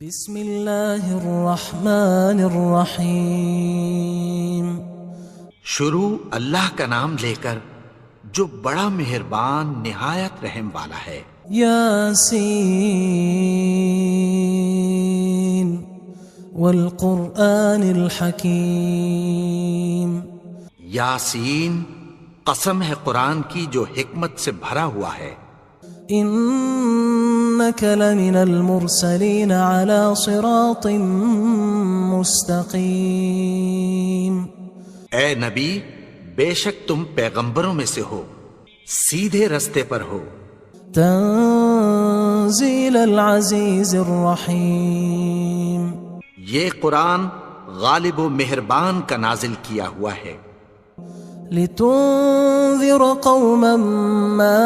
بسم اللہ الرحمن الرحیم۔ شروع اللہ کا نام لے کر جو بڑا مہربان نہایت رحم والا ہے۔ یاسین والقرآن الحکیم۔ یاسین، قسم ہے قرآن کی جو حکمت سے بھرا ہوا ہے۔ انک لمن المرسلین علی صراط مستقیم۔ اے نبی، بے شک تم پیغمبروں میں سے ہو، سیدھے رستے پر ہو۔ تنزیل العزیز الرحیم۔ یہ قرآن غالب و مہربان کا نازل کیا ہوا ہے۔ لتنذر قوما ما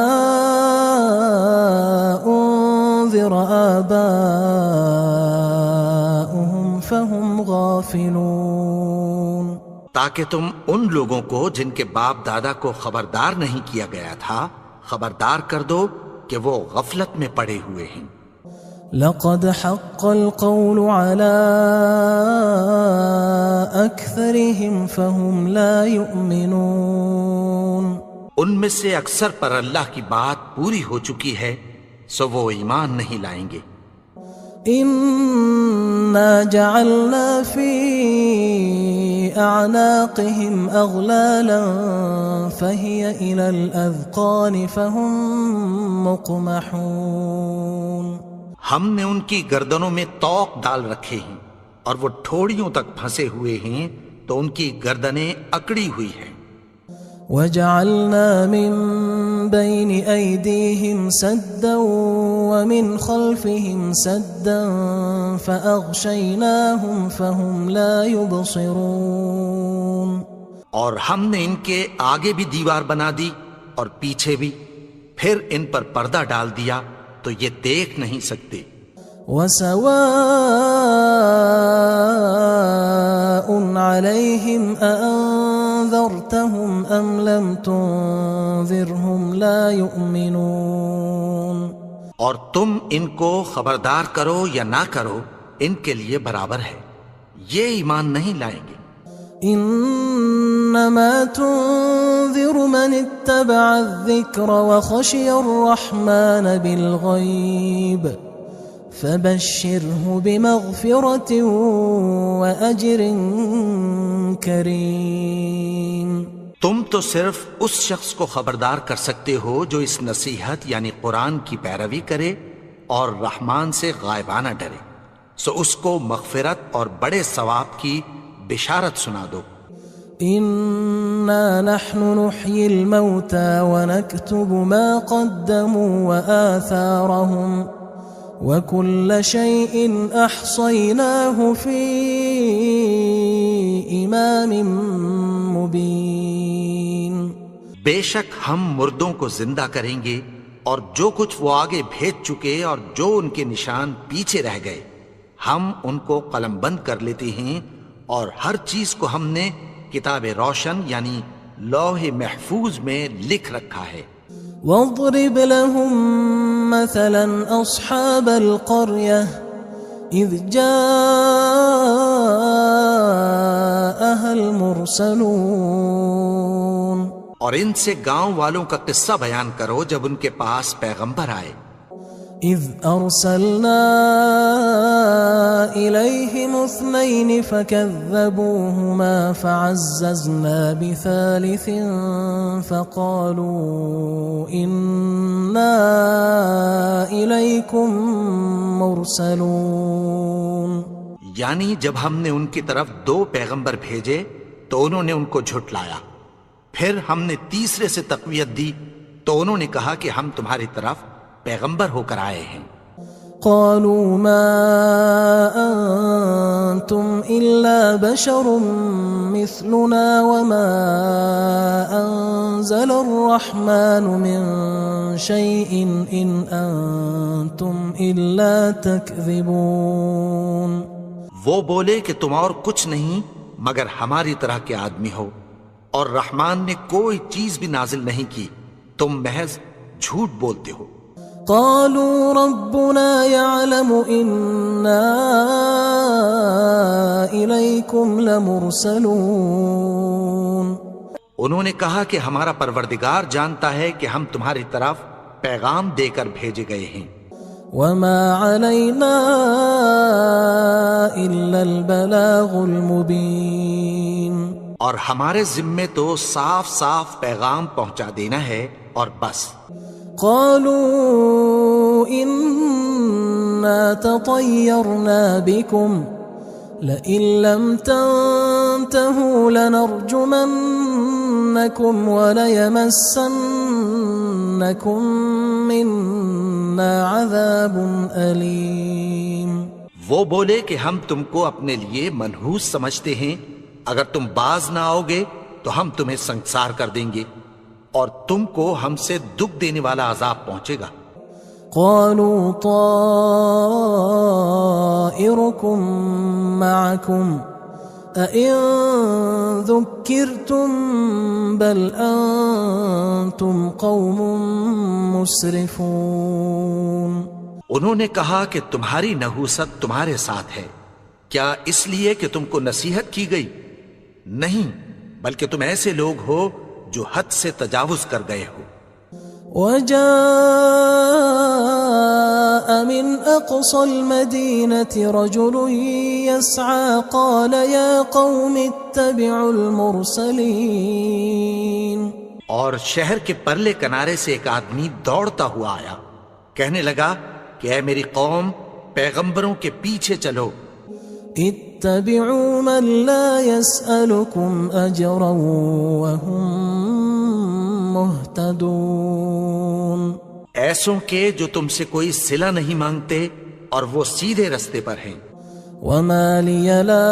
انذر آباؤهم فهم غافلون۔ تاکہ تم ان لوگوں کو جن کے باپ دادا کو خبردار نہیں کیا گیا تھا خبردار کر دو کہ وہ غفلت میں پڑے ہوئے ہیں۔ لقد حق القول على أكثرهم فهم لا يؤمنون۔ ان میں سے اکثر پر اللہ کی بات پوری ہو چکی ہے سو وہ ایمان نہیں لائیں گے۔ إنا جعلنا في أعناقهم أغلالا فهي إلى الأذقان فهم مقمحون۔ ہم نے ان کی گردنوں میں طوق ڈال رکھے ہیں اور وہ ٹھوڑیوں تک پھنسے ہوئے ہیں تو ان کی گردنیں اکڑی ہوئی ہیں۔ وجعلنا من بين أيديهم سدا ومن خلفهم سدا فأغشيناهم فهم لا يبصرون۔ اور ہم نے ان کے آگے بھی دیوار بنا دی اور پیچھے بھی، پھر ان پر پردہ ڈال دیا تو یہ دیکھ نہیں سکتے۔ وسواء عليهم أأنذرتهم أم لم تنذرهم لا يؤمنون۔ اور تم ان کو خبردار کرو یا نہ کرو ان کے لیے برابر ہے، یہ ایمان نہیں لائیں گے۔ انما تنذر من اتبع الذکر وخشی الرحمن بالغیب فبشره بمغفرة وأجر کریم۔ تم تو صرف اس شخص کو خبردار کر سکتے ہو جو اس نصیحت یعنی قرآن کی پیروی کرے اور رحمان سے غائبانہ ڈرے، سو اس کو مغفرت اور بڑے ثواب کی بشارت سنا دو۔ انا نحن نحيي الموتى ونكتب ما قدموا وآثارهم وكل شيء احصيناه في امام مبين۔ بے شک ہم مردوں کو زندہ کریں گے اور جو کچھ وہ آگے بھیج چکے اور جو ان کے نشان پیچھے رہ گئے ہم ان کو قلم بند کر لیتے ہیں، اور ہر چیز کو ہم نے کتاب روشن یعنی لوح محفوظ میں لکھ رکھا ہے۔ واضرب لهم مثلا اصحاب القرية اذ جاءها المرسلون۔ اور ان سے گاؤں والوں کا قصہ بیان کرو جب ان کے پاس پیغمبر آئے۔ اذ ارسلنا الیہم اثنین فکذبوہما فعززنا بثالث فقالوا انا الیکم مرسلون۔ یعنی جب ہم نے ان کی طرف 2 پیغمبر بھیجے تو انہوں نے ان کو جھٹلایا، پھر ہم نے تیسرے سے تقویت دی تو انہوں نے کہا کہ ہم تمہاری طرف پیغمبر ہو کر آئے ہیں۔ قالوا ما انتم الا بشر مثلنا وما انزل الرحمن من شيء ان انتم الا تكذبون۔ وہ بولے کہ تم اور کچھ نہیں مگر ہماری طرح کے آدمی ہو، اور رحمان نے کوئی چیز بھی نازل نہیں کی، تم محض جھوٹ بولتے ہو۔ قالوا ربنا يعلم إنا إليكم لمرسلون. انہوں نے کہا کہ ہمارا پروردگار جانتا ہے کہ ہم تمہاری طرف پیغام دے کر بھیجے گئے ہیں. وما علينا إلا البلاغ المبين. اور ہمارے ذمے تو صاف صاف پیغام پہنچا دینا ہے اور بس. قالوا إنا تطيرنا بكم لئن لم تنتهوا لنرجمنكم وليمسنكم منا عذاب أليم. وہ بولے کہ ہم تم کو اپنے لیے منحوس سمجھتے ہیں، اگر تم باز نہ آؤ گے تو ہم تمہیں سنگسار کر دیں گے اور تم کو ہم سے دکھ دینے والا عذاب پہنچے گا. قالوا طائركم معكم أئن ذكرتم بل أنتم قوم مسرفون. انہوں نے کہا کہ تمہاری نحوست تمہارے ساتھ ہے، کیا اس لیے کہ تم کو نصیحت کی گئی؟ نہیں، بلکہ تم ایسے لوگ ہو جو حد سے تجاوز کر گئے ہو. وجاء من أقصى المدينة رجل يسعى قال يا قوم اتبعوا المرسلين. اور شہر کے پرلے کنارے سے ایک آدمی دوڑتا ہوا آیا، کہنے لگا کہ اے میری قوم، پیغمبروں کے پیچھے چلو. اتبعوا من لا يسألكم أجرا وهم مهتدون. ایسوں کے جو تم سے کوئی صلہ نہیں مانگتے اور وہ سیدھے رستے پر ہیں. وما لي لا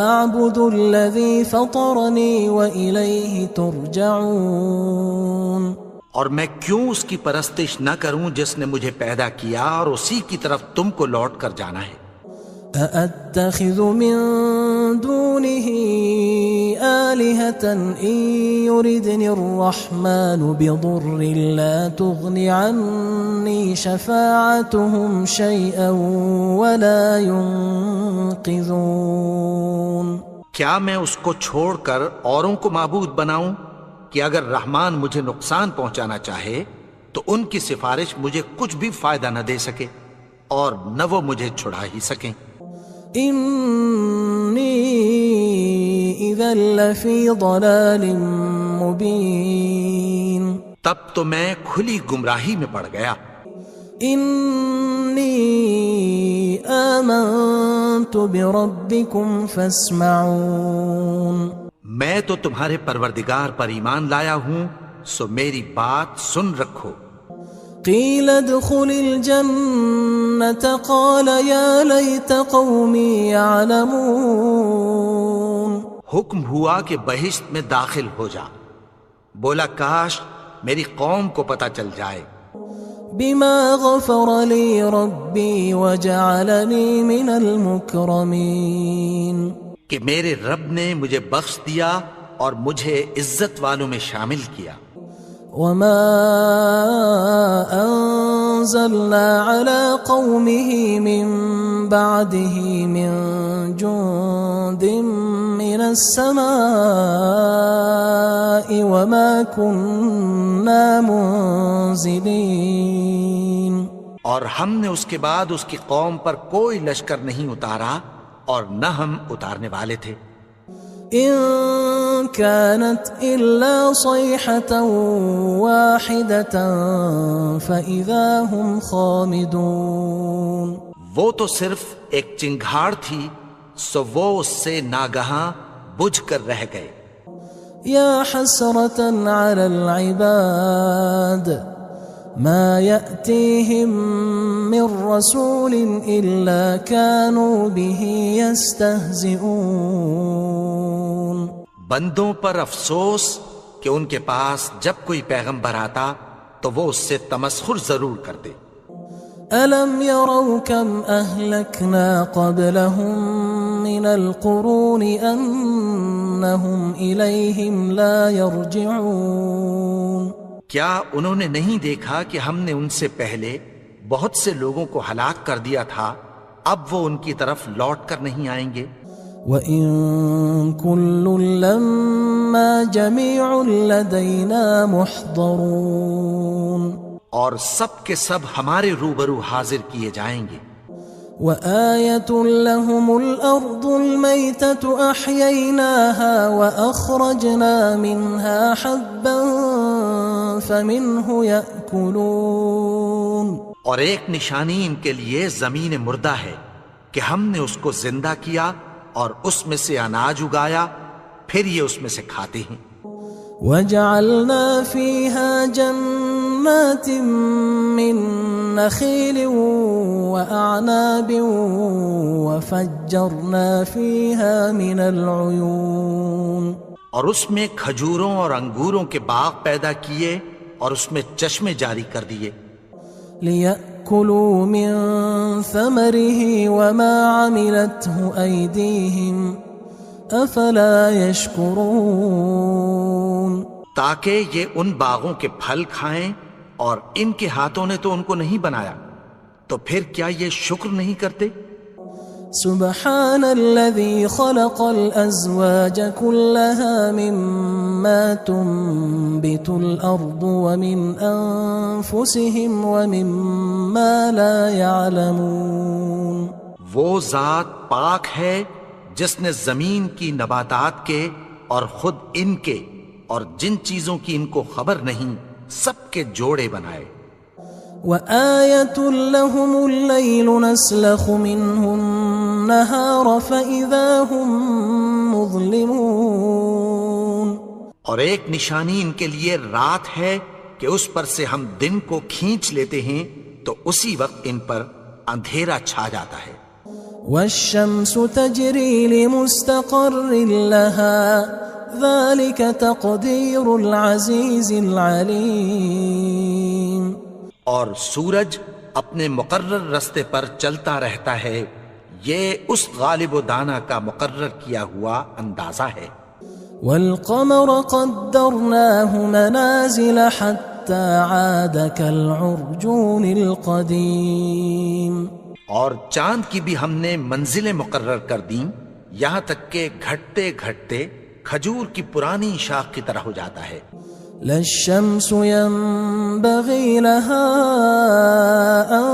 أعبد الذي فطرني وإليه ترجعون. اور میں کیوں اس کی پرستش نہ کروں جس نے مجھے پیدا کیا اور اسی کی طرف تم کو لوٹ کر جانا ہے. أأتخذ من دونه آلهة إن يردني الرحمن بضر لا تغن عني شفاعتهم شيئا ولا ينقذون. کیا میں اس کو چھوڑ کر اوروں کو معبود بناؤں کہ اگر رحمان مجھے نقصان پہنچانا چاہے تو ان کی سفارش مجھے کچھ بھی فائدہ نہ دے سکے اور نہ وہ مجھے چھڑا ہی سکیں. إني إذا لفي ضلال مبين. تب تو میں کھلی گمراہی میں پڑ گیا. إني آمنت بربكم فاسمعون. میں تو تمہارے پروردگار پر ایمان لایا ہوں، سو میری بات سن رکھو. قيل ادخل الجنة قال يا ليت قومي يعلمون. حکم ہوا کہ بہشت میں داخل ہو جا. بولا کاش میری قوم کو پتہ چل جائے. بما غفر لي ربي وجعلني من المكرمين. کہ میرے رب نے مجھے بخش دیا اور مجھے عزت والوں میں شامل کیا. وما أنزلنا على قومه من بعده من جند من السماء وما كنا منزلين. اور ہم نے اس کے بعد اس کی قوم پر کوئی لشکر نہیں اتارا اور نہ ہم اتارنے والے تھے. إن كانت إلا صيحة واحدة فإذا هم خامدون. وہ تو صرف ایک چنگھاڑ تھی، سو وہ اس سے ناگہاں بجھ کر رہ گئے. يا حسرة على العباد ما يأتيهم من رسول إلا كانوا به يستهزئون. بندوں پر افسوس کہ ان کے پاس جب کوئی پیغمبر آتا تو وہ اس سے تمسخر ضرور کرتے. ألم يروا كم أهلكنا قبلهم من القرون أنهم إليهم لا يرجعون. کیا انہوں نے نہیں دیکھا کہ ہم نے ان سے پہلے بہت سے لوگوں کو ہلاک کر دیا تھا، اب وہ ان کی طرف لوٹ کر نہیں آئیں گے؟ وَإِن كُلٌّ لَمَّا جَمِيعٌ لَدَيْنَا مُحْضَرُونَ، اور سب کے سب ہمارے روبرو حاضر کیے جائیں گے۔ وَآيَةٌ لَهُمُ الْأَرْضُ الْمَيْتَةُ أَحْيَيْنَاهَا وَأَخْرَجْنَا مِنْهَا حَبًّا فَمِنْهُ يَأْكُلُونَ، اور ایک نشانی ان کے لیے زمین مردہ ہے کہ ہم نے اس کو زندہ کیا اور اس میں سے اناج اگایا، پھر یہ اس میں سے کھاتے ہیں۔ وَجَعَلْنَا فِيهَا جَنَّاتٍ مِّن نَخِيلٍ وَأَعْنَابٍ وَفَجَّرْنَا فِيهَا مِنَ الْعُيُونِ، اور اس میں کھجوروں اور انگوروں کے باغ پیدا کیے اور اس میں چشمے جاری کر دیے، لِيَأْكُلُوا مِن ثَمَرِهِ وَمَا عَمِلَتْهُ أَيْدِيهِمْ أَفَلَا يَشْكُرُونَ، تاکہ یہ ان باغوں کے پھل کھائیں، اور ان کے ہاتھوں نے تو ان کو نہیں بنایا، تو پھر کیا یہ شکر نہیں کرتے؟ سبحان الذي خلق الأزواج كلها مما تنبت الأرض ومن أنفسهم ومما لا يعلمون، وہ ذات پاک ہے جس نے زمین کی نباتات کے اور خود ان کے اور جن چیزوں کی ان کو خبر نہیں سب کے جوڑے بنائے۔ وَآيَةٌ لَهُمُ اللَّيْلُ نَسْلَخُ مِنْهُ النَّهَارَ فَإِذَا هُمْ مُظْلِمُونَ، اور ایک نشانی ان کے لیے رات ہے کہ اس پر سے ہم دن کو کھینچ لیتے ہیں تو اسی وقت ان پر اندھیرا چھا جاتا ہے۔ وَالشَّمْسُ تَجْرِي لِمُسْتَقَرٍّ لَهَا ذَلِكَ تَقْدِيرُ الْعَزِيزِ الْعَلِيمِ، اور سورج اپنے مقرر رستے پر چلتا رہتا ہے، یہ اس غالب و دانا کا مقرر کیا ہوا اندازہ ہے۔ وَالْقَمَرَ قَدَّرْنَاهُ مَنَازِلَ حَتَّى عَادَ كَالْعُرْجُونِ الْقَدِيمِ، اور چاند کی بھی ہم نے منزلیں مقرر کر دیں، یہاں تک کہ گھٹتے گھٹتے کھجور کی پرانی شاخ کی طرح ہو جاتا ہے۔ لا الشمس ينبغي لها أن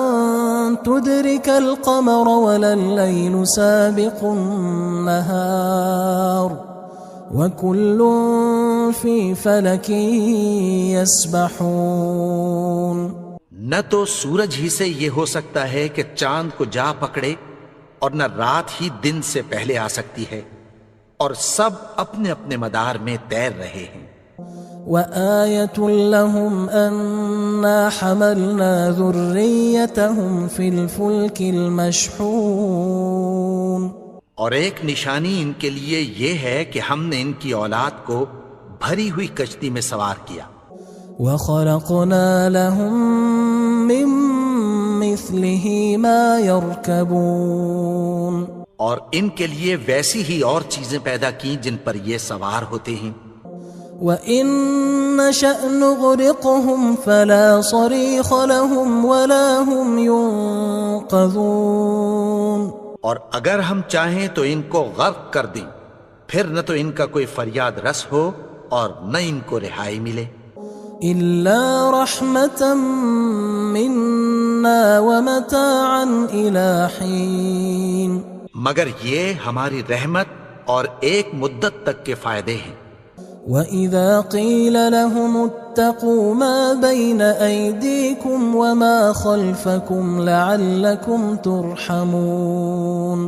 تدرك القمر ولا الليل سابق النهار وكل في فلك يسبحون، نہ تو سورج ہی سے یہ ہو سکتا ہے کہ چاند کو جا پکڑے، اور نہ رات ہی دن سے پہلے آ سکتی ہے، اور سب اپنے اپنے مدار میں تیر رہے ہیں۔ وَآيَةٌ لَهُمْ أَنَّا حَمَلْنَا ذُرِّيَّتَهُمْ فِي الْفُلْكِ الْمَشْحُونِ، اور ایک نشانی ان کے لیے یہ ہے کہ ہم نے ان کی اولاد کو بھری ہوئی کشتی میں سوار کیا۔ وَخَلَقْنَا لَهُم مِّن مِّثْلِهِ مَا يَرْكَبُونَ، اور ان کے لیے ویسی ہی اور چیزیں پیدا کی جن پر یہ سوار ہوتے ہیں۔ وَإِن نَّشَأْ نُغْرِقْهُمْ فَلَا صَرِيخَ لَهُمْ وَلَا هُمْ يُنقَذُونَ، اور اگر ہم چاہیں تو ان کو غرق کر دیں، پھر نہ تو ان کا کوئی فریاد رس ہو اور نہ ان کو رہائی ملے۔ إِلَّا رَحْمَةً مِّنَّا وَمَتَاعًا إِلَى حِينٍ، مگر یہ ہماری رحمت اور ایک مدت تک کے فائدے ہیں۔ وَإِذَا قِيلَ لَهُمُ اتَّقُوا مَا بَيْنَ أَيْدِيكُمْ وَمَا خَلْفَكُمْ لَعَلَّكُمْ تُرْحَمُونَ،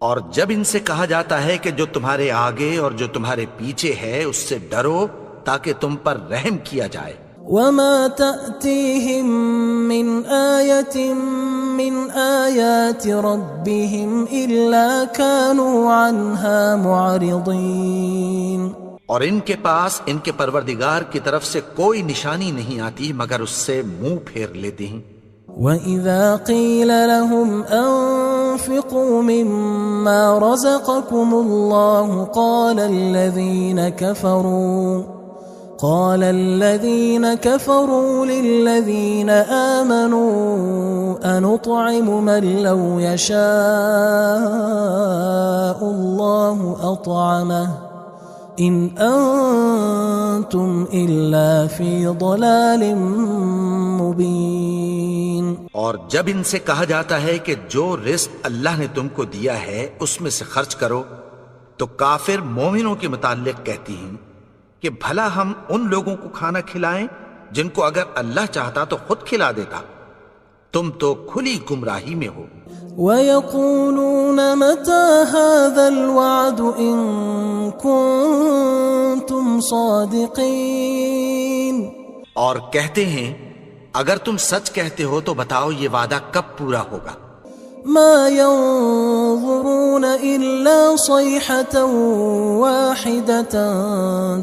اور جب ان سے کہا جاتا ہے کہ جو تمہارے آگے اور جو تمہارے پیچھے ہے اس سے ڈرو تاکہ تم پر رحم کیا جائے۔ وَمَا تَأْتِيهِم مِّنْ آيَةٍ مِّنْ آيَاتِ رَبِّهِمْ إِلَّا كَانُوا عَنْهَا مُعْرِضِينَ، اور ان کے پاس ان کے پروردگار کی طرف سے کوئی نشانی نہیں آتی مگر اس سے منہ پھیر لیتے ہیں۔ وَإِذَا قِيلَ لَهُمْ أَنفِقُوا مِمَّا رَزَقَكُمُ اللَّهُ قال الذين كفروا للذين آمنوا أنطعم من لو يشاء الله أطعمه إن أنتم إلا في ضلال مبين. اور جب ان سے کہا جاتا ہے کہ جو رزق اللہ نے تم کو دیا ہے اس میں سے خرچ کرو، تو کافر مومنوں کے متعلق کہتی ہیں کہ بھلا ہم ان لوگوں کو کھانا کھلائیں جن کو اگر اللہ چاہتا تو خود کھلا دیتا. تم تو کھلی گمراہی میں ہو. وَيَقُولُونَ مَتَى هَذَا الْوَعْدُ إِن كُنتُمْ صَادِقِينَ. اور کہتے ہیں اگر تم سچ کہتے ہو تو بتاؤ یہ وعدہ کب پورا ہوگا. ما ينظرون إلا صيحة واحدة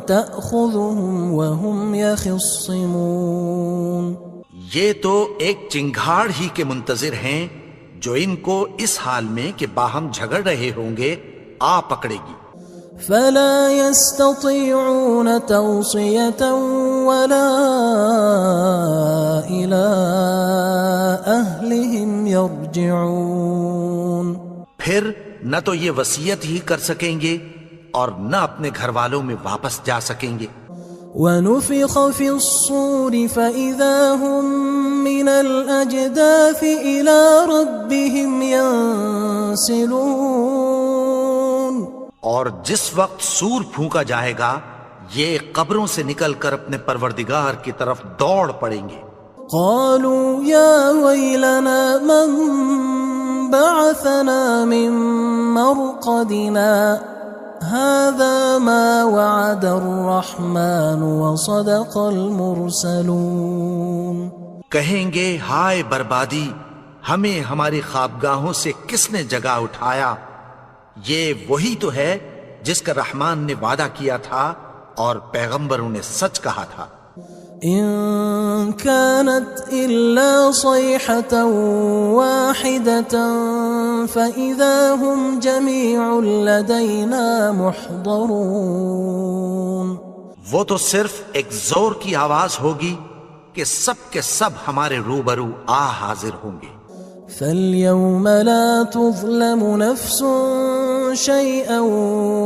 تأخذهم وهم يخصمون. یہ تو ایک چنگھاڑ ہی کے منتظر ہیں جو ان کو اس حال میں کہ باہم جھگڑ رہے ہوں گے آ پکڑے گی. فلا يستطيعون توصية ولا إلى أهلهم يرجعون. پھر نہ تو یہ وصیت ہی کر سکیں گے اور نہ اپنے گھر والوں میں واپس جا سکیں گے. ونفخ في الصور فإذا هم من الأجداث إلى ربهم ينسلون. اور جس وقت سور پھونکا جائے گا یہ قبروں سے نکل کر اپنے پروردگار کی طرف دوڑ پڑیں گے. قالوا يا ويلنا من بعثنا من مرقدنا هذا ما وعد الرحمن وصدق المرسلون. کہیں گے ہائے بربادی، ہمیں ہماری خوابگاہوں سے کس نے جگا اٹھایا. یہ وہی تو ہے جس کا رحمان نے وعدہ کیا تھا اور پیغمبروں نے سچ کہا تھا. إن كانت إلا صيحة واحدة فإذا هم جميع لدينا محضرون. وہ تو صرف ایک زور کی آواز ہوگی کہ سب کے سب ہمارے روبرو آ حاضر ہوں گے. فاليوم لا تظلم نفس شيئا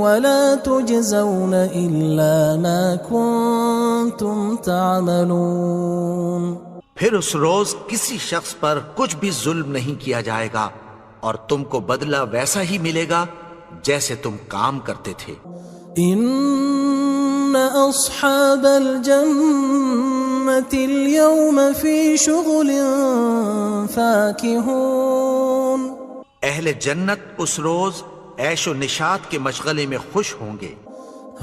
ولا تجزون إلا ما كنتم تعملون. پھر اس روز کسی شخص پر کچھ بھی ظلم نہیں کیا جائے گا اور تم کو بدلہ ویسا ہی ملے گا جیسے تم کام کرتے تھے. إن أصحاب الجنة اليوم في شغل فاكهون. اہل جنت اس روز عیش و نشاط کے مشغلے میں خوش ہوں گے.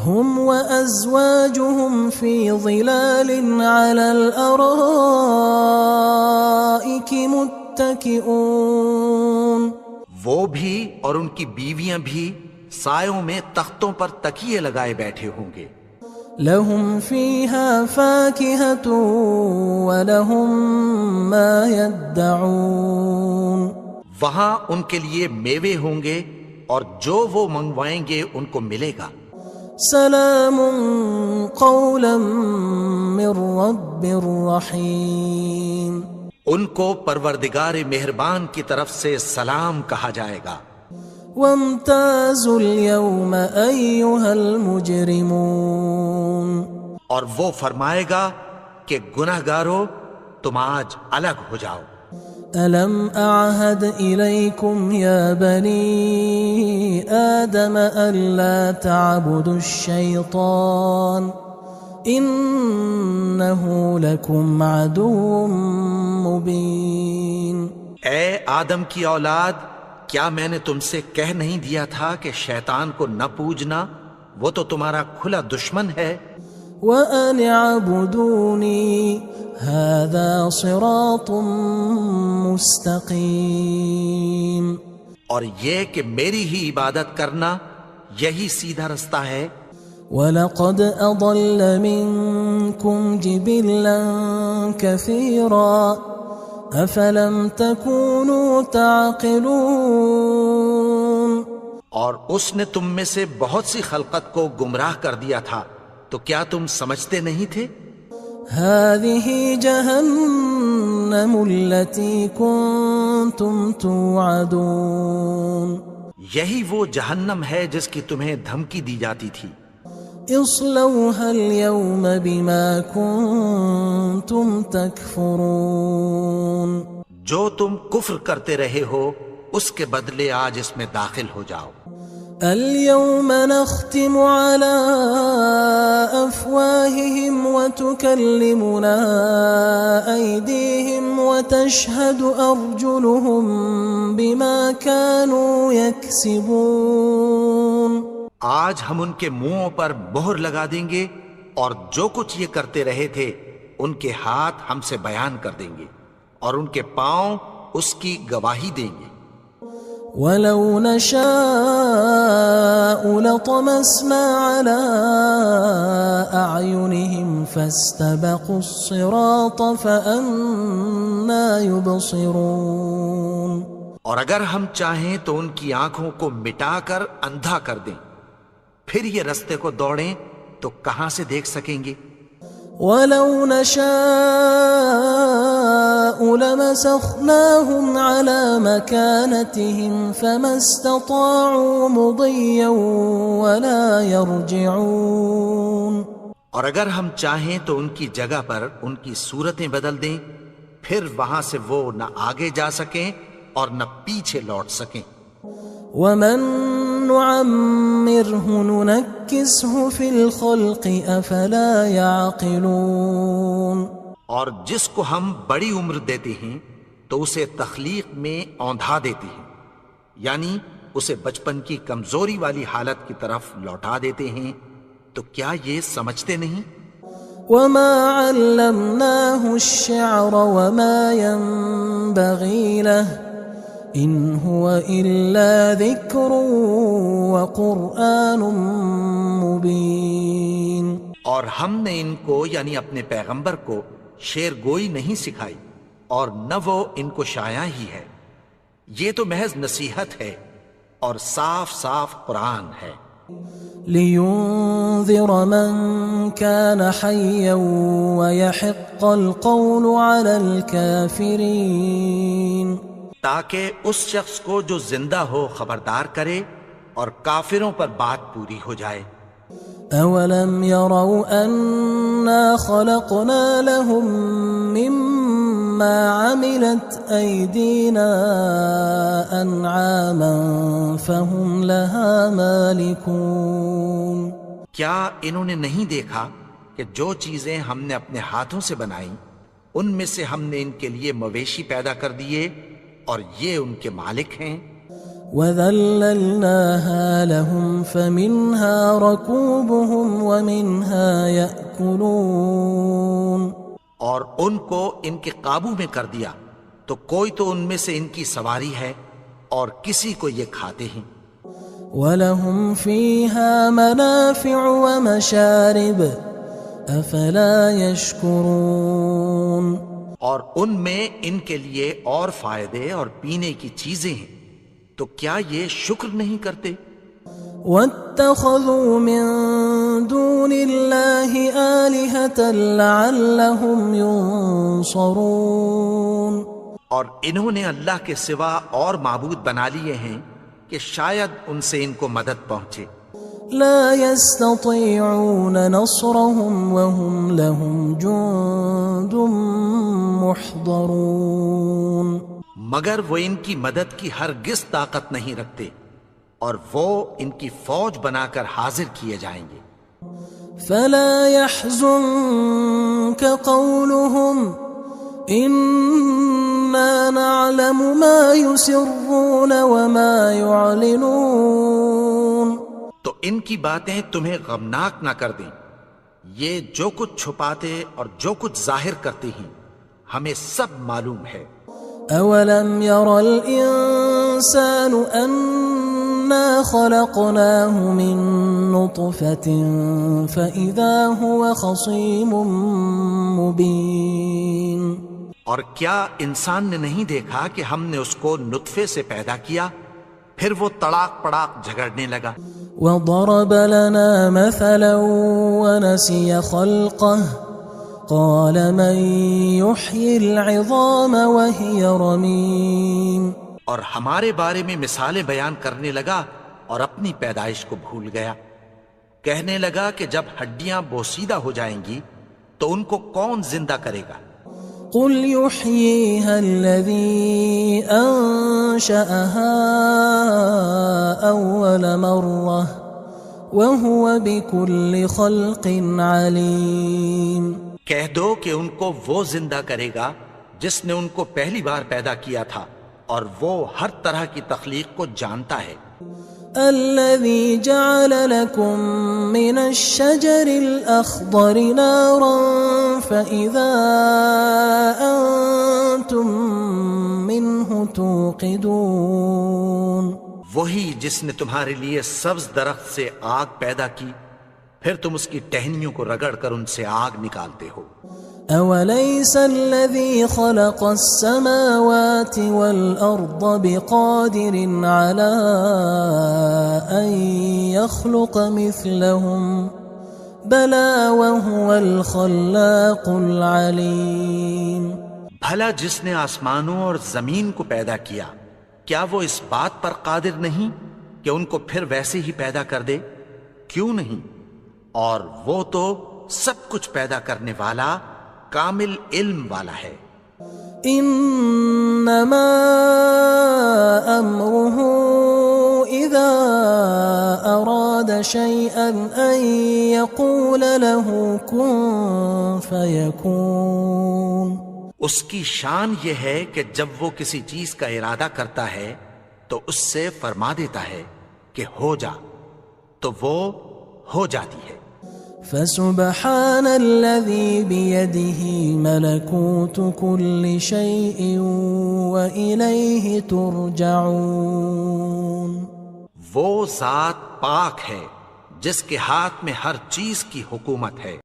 هم وأزواجهم في ظلال على الأرائك متكئون. وہ بھی اور ان کی بیویاں بھی سایوں میں تختوں پر تکیے لگائے بیٹھے ہوں گے. لهم فيها فاكهة ولهم ما يدعون. وہاں ان کے لیے میوے ہوں گے اور جو وہ منگوائیں گے ان کو ملے گا. سلام قولا من رب رحیم. ان کو پروردگار مہربان کی طرف سے سلام کہا جائے گا. وامتازوا اليوم أيها المجرمون. اور وہ فرمائے گا کہ گناہگارو تم آج الگ ہو جاؤ. ألم أعهد إليكم يا بني آدم ألا تعبدوا الشيطان إنه لكم عدو مبين. اے آدم کی اولاد، کیا میں نے تم سے کہہ نہیں دیا تھا کہ شیطان کو نہ پوجنا، وہ تو تمہارا کھلا دشمن ہے. وَأَنِ اعْبُدُونِي هَذَا صِرَاطٌ مُسْتَقِيمٌ. اور یہ کہ میری ہی عبادت کرنا یہی سیدھا رستہ ہے. وَلَقَدْ أَضَلَّ مِنْكُمْ جِبِلًّا كَثِيرًا أَفَلَمْ تَكُونُوا تَعْقِلُونَ. اور اس نے تم میں سے بہت سی خلقت کو گمراہ کر دیا تھا، تو کیا تم سمجھتے نہیں تھے؟ هذه جهنم التي كنتم توعدون یہی وہ جہنم ہے جس کی تمہیں دھمکی دی جاتی تھی. اصلوها اليوم بما كنتم تكفرون جو تم کفر کرتے رہے ہو اس کے بدلے آج اس میں داخل ہو جاؤ. اليوم نختم على أفواههم وتكلمنا أيديهم وتشهد أرجلهم بما كانوا يكسبون. آج ہم ان کے منہوں پر مہر لگا دیں گے اور جو کچھ یہ کرتے رہے تھے ان کے ہاتھ ہم سے بیان کر دیں گے اور ان کے پاؤں اس کی گواہی دیں گے. وَلَوْ نَشَاءُ لَطَمَسْنَا عَلَىٰ أَعْيُنِهِمْ فَاسْتَبَقُوا الصِّرَاطَ فَأَنَّىٰ يُبْصِرُونَ. اور اگر ہم چاہیں تو ان کی آنکھوں کو مٹا کر اندھا کر دیں، پھر یہ رستے کو دوڑیں تو کہاں سے دیکھ سکیں گے. وَلَوْ نَشَاءُ لَمَسَخْنَاهُمْ عَلَىٰ مَكَانَتِهِمْ فَمَا اسْتَطَاعُوا مُضِيًّا وَلَا يَرْجِعُونَ. اور اگر ہم چاہیں تو ان کی جگہ پر ان کی صورتیں بدل دیں، پھر وہاں سے وہ نہ آگے جا سکیں اور نہ پیچھے لوٹ سکیں. وَمَن نُعَمِّرْهُ نُنَكِّسْهُ فِي الْخَلْقِ أَفَلَا يَعْقِلُونَ. اور جس کو ہم بڑی عمر دیتے ہیں تو اسے تخلیق میں اوندھا دیتے ہیں، یعنی اسے بچپن کی کمزوری والی حالت کی طرف لوٹا دیتے ہیں. تو کیا یہ سمجھتے نہیں؟ وَمَا عَلَّمْنَاهُ الشِّعْرَ وَمَا يَنبَغِي لَهُ إِنْ هُوَ إِلَّا ذِكْرٌ وَقُرْآنٌ مُبِينٌ. اور ہم نے ان کو یعنی اپنے پیغمبر کو شعر گوئی نہیں سکھائی اور نہ وہ ان کو شاعر ہی ہے، یہ تو محض نصیحت ہے اور صاف صاف قرآن ہے. لِيُنذِرَ مَن كَانَ حَيًّا وَيَحِقَّ الْقَوْلُ عَلَى الْكَافِرِينَ. تاکہ اس شخص کو جو زندہ ہو خبردار کرے اور کافروں پر بات پوری ہو جائے. أَوَلَمْ يَرَوْا أَنَّا خَلَقْنَا لَهُم مِّمَّا عَمِلَتْ أَيْدِينَا أَنْعَامًا فَهُمْ لَهَا مَالِكُونَ. کیا انہوں نے نہیں دیکھا کہ جو چیزیں ہم نے اپنے ہاتھوں سے بنائیں ان میں سے ہم نے ان کے لیے مویشی پیدا کر دیے اور یہ ان کے مالک ہیں. وَذَلَّلْنَاهَا لَهُمْ فَمِنْهَا رَكُوبُهُمْ وَمِنْهَا يَأْكُلُونَ. اور ان کو ان کے قابو میں کر دیا تو کوئی تو ان میں سے ان کی سواری ہے اور کسی کو یہ کھاتے ہیں. وَلَهُمْ فِيهَا مَنَافِعُ وَمَشَارِبُ أَفَلَا يَشْكُرُونَ. اور ان میں ان کے لیے اور فائدے اور پینے کی چیزیں ہیں، تو کیا یہ شکر نہیں کرتے؟ وَاتَّخَذُوا مِن دُونِ اللَّهِ آلِهَةً لَعَلَّهُمْ يُنصَرُونَ. اور انہوں نے اللہ کے سوا اور معبود بنا لیے ہیں کہ شاید ان سے ان کو مدد پہنچے. لا يستطيعون نصرهم وهم لهم جند محضرون. مگر وہ ان کی مدد کی ہرگز طاقت نہیں رکھتے اور وہ ان کی فوج بنا کر حاضر کیے جائیں گے. فلا يحزنك قولهم إنا نعلم ما يسرون وما يعلنون. تو ان کی باتیں تمہیں غمناک نہ کر دیں، یہ جو کچھ چھپاتے اور جو کچھ ظاہر کرتے ہیں ہمیں سب معلوم ہے. أَوَلَمْ يَرَ الْإِنسَانُ أَنَّا خَلَقْنَاهُ مِن نُّطْفَةٍ فَإِذَا هُوَ خَصِيمٌ مُّبِينٌ. اور کیا انسان نے نہیں دیکھا کہ ہم نے اس کو نطفے سے پیدا کیا، پھر وہ تڑاک پڑاک جھگڑنے لگا. وضرب لنا مثلا ونسي خلقه قال من يحيي العظام وهي رميم. اور ہمارے بارے میں مثالیں بیان کرنے لگا اور اپنی پیدائش کو بھول گیا. کہنے لگا کہ جب ہڈیاں بوسیدہ ہو جائیں گی تو ان کو کون زندہ کرے گا؟ قل يحييها الذي أنشأها أول مرة وهو بكل خلق عليم. کہہ دو کہ ان کو وہ زندہ کرے گا جس نے ان کو پہلی بار پیدا کیا تھا اور وہ ہر طرح کی تخلیق کو جانتا ہے. الذي جعل لكم من الشجر الأخضر نارا فإذا أنتم منه توقدون. وہی جس نے تمہارے لیے سبز درخت سے آگ پیدا کی پھر تم اس کی ٹہنیوں کو رگڑ کر ان سے آگ نکالتے ہو. أوليس الذي خلق السماوات والأرض بقادر على أن يخلق مثلهم بلى وهو الخلاق العليم. بھلا جس نے آسمانوں اور زمین کو پیدا کیا کیا وہ اس بات پر قادر نہیں کہ ان کو پھر ویسے ہی پیدا کر دے؟ کیوں نہیں؟ اور وہ تو سب کچھ پیدا کرنے والا کامل علم والا ہے. انما امره اذا اراد شيئا ان يقول له كن فيكون. اس کی شان یہ ہے کہ جب وہ کسی چیز کا ارادہ کرتا ہے تو اس سے فرما دیتا ہے کہ ہو جا تو وہ ہو جاتی ہے. فسبحان الذي بيده ملكوت كل شيء وإليه ترجعون. وہ ذات پاک ہے جس کے ہاتھ میں ہر چیز کی حکومت ہے